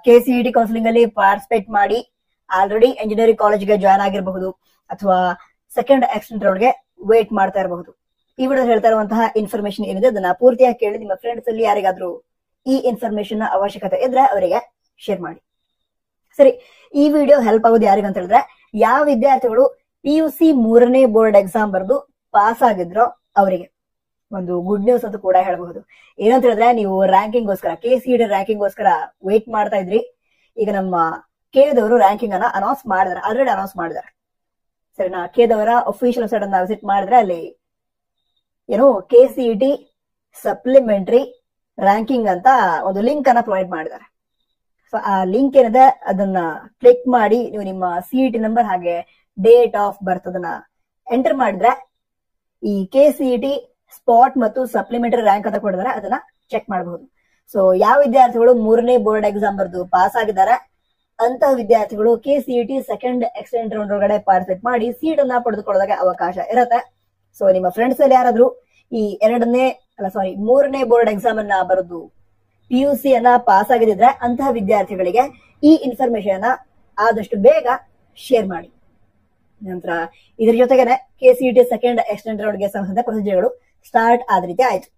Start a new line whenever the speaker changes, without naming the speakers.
KCET counselling ಅಲ್ಲಿ participate ಮಾಡಿ already engineering ಕಾಲೇಜ್ಗೆ ಜಾಯ್ನ್ ಆಗಿರಬಹುದು, ಅಥವಾ ಸೆಕೆಂಡ್ ಎಕ್ಸ್ಟೆಂಟ್ ರೌಂಡ್ಗೆ ವೇಟ್ ಮಾಡ್ತಾ ಇರಬಹುದು. ಈ ವಿಡಿಯೋ ಹೇಳ್ತಾ ಇರುವಂತಹ ಇನ್ಫಾರ್ಮೇಶನ್ ಏನಿದೆ ಅದನ್ನ ಪೂರ್ತಿಯಾಗಿ ಕೇಳಿ ನಿಮ್ಮ ಫ್ರೆಂಡ್ಸ್ ಅಲ್ಲಿ ಯಾರಿಗಾದ್ರೂ ಈ ಇನ್ಫಾರ್ಮೇಶನ್ ಅವಶ್ಯಕತೆ ಇದ್ರೆ ಅವರಿಗೆ ಶೇರ್ ಮಾಡಿ. ಸರಿ, ಈ ವಿಡಿಯೋ ಹೆಲ್ಪ್ ಆಗೋದು ಯಾರಿಗಂತ ಹೇಳಿದ್ರೆ, ಯಾವ ವಿದ್ಯಾರ್ಥಿಗಳು PUC 3ನೇ ಬೋರ್ಡ್ ಎಕ್ಸಾಮ್ ಬರೆದು ಪಾಸ್ ಆಗಿದ್ರೋ ಅವರಿಗೆ ಒಂದು ಗುಡ್ ನ್ಯೂಸ್ ಅಂತ ಕೂಡ ಹೇಳಬಹುದು. ಏನಂತ ಹೇಳಿದ್ರೆ, ನೀವು ರ್ಯಾಂಕಿಂಗ್ ಗೋಸ್ಕರ KCET ರ್ಯಾಂಕಿಂಗ್ ಗೋಸ್ಕರ ವೇಟ್ ಮಾಡ್ತಾ ಇದ್ರಿ. ಈಗ ನಮ್ಮ ಕೇದವರು ರ್ಯಾಂಕಿಂಗ್ ಅನ್ನ ಆಲ್ರೆಡಿ ಅನೌನ್ಸ್ ಮಾಡಿದಾರೆ. ಸರಿನಾ? ಕೇದವರ ಅಫಿಷಿಯಲ್ ವೆಬ್ಸೈಟ್ ಅನ್ನ ವಿಸಿಟ್ ಮಾಡಿದ್ರೆ ಅಲ್ಲಿ ಏನು KCET ಸಪ್ಲಿಮೆಂಟರಿ ರ್ಯಾಂಕಿಂಗ್ ಅಂತ ಒಂದು ಲಿಂಕ್ ಅನ್ನ ಪ್ರೊವೈಡ್ ಮಾಡಿದ್ದಾರೆ. ಸೊ ಆ ಲಿಂಕ್ ಏನಿದೆ ಅದನ್ನ ಕ್ಲಿಕ್ ಮಾಡಿ ನೀವು ನಿಮ್ಮ CET ನಂಬರ್ ಹಾಗೆ ಡೇಟ್ ಆಫ್ ಬರ್ತ್ ಅದನ್ನ ಎಂಟರ್ ಮಾಡಿದ್ರೆ ಈ KCET ಸ್ಪಾಟ್ ಮತ್ತು ಸಪ್ಲಿಮೆಂಟರಿ ರ್ಯಾಂಕ್ ಅಂತ ಕೊಡಿದಾರೆ, ಅದನ್ನ ಚೆಕ್ ಮಾಡಬಹುದು. ಸೊ ಯಾವ ವಿದ್ಯಾರ್ಥಿಗಳು 3ನೇ ಬೋರ್ಡ್ ಎಕ್ಸಾಮ್ ಬರೆದು ಪಾಸ್ ಆಗಿದ್ದಾರೆ ಅಂತ ವಿದ್ಯಾರ್ಥಿಗಳು KCET ಸೆಕೆಂಡ್ ಎಕ್ಸ್ಟೆಂಟ್ ರೌಂಡ್ ಒಳಗಡೆ ಪಾರ್ಟಿಸಿಪೇಟ್ ಮಾಡಿ ಸೀಟ್ ಅನ್ನ ಪಡೆದುಕೊಳ್ಳೋದಕ್ಕೆ ಅವಕಾಶ ಇರುತ್ತೆ. ಸೊ ನಿಮ್ಮ ಫ್ರೆಂಡ್ಸ್ ಅಲ್ಲಿ ಯಾರಾದ್ರೂ ಈ 3ನೇ ಬೋರ್ಡ್ ಎಕ್ಸಾಮ್ ಅನ್ನ ಬರೆದು PUC ಅನ್ನ ಪಾಸ್ ಆಗಿದ್ರೆ ಅಂತಹ ವಿದ್ಯಾರ್ಥಿಗಳಿಗೆ ಈ ಇನ್ಫಾರ್ಮೇಶನ್ ಅನ್ನ ಆದಷ್ಟು ಬೇಗ ಶೇರ್ ಮಾಡಿ. ನಂತರ ಇದರ ಜೊತೆಗೇನೆ KCET ಸೆಕೆಂಡ್ ಎಕ್ಸ್ಟೆಂಟ್ ರೌಂಡ್ಗೆ ಸಂಬಂಧಿಸಿದ ಪ್ರೊಸೀಜರ್ಗಳು ಸ್ಟಾರ್ಟ್ ಆದ ರೀತಿ ಆಯ್ತು.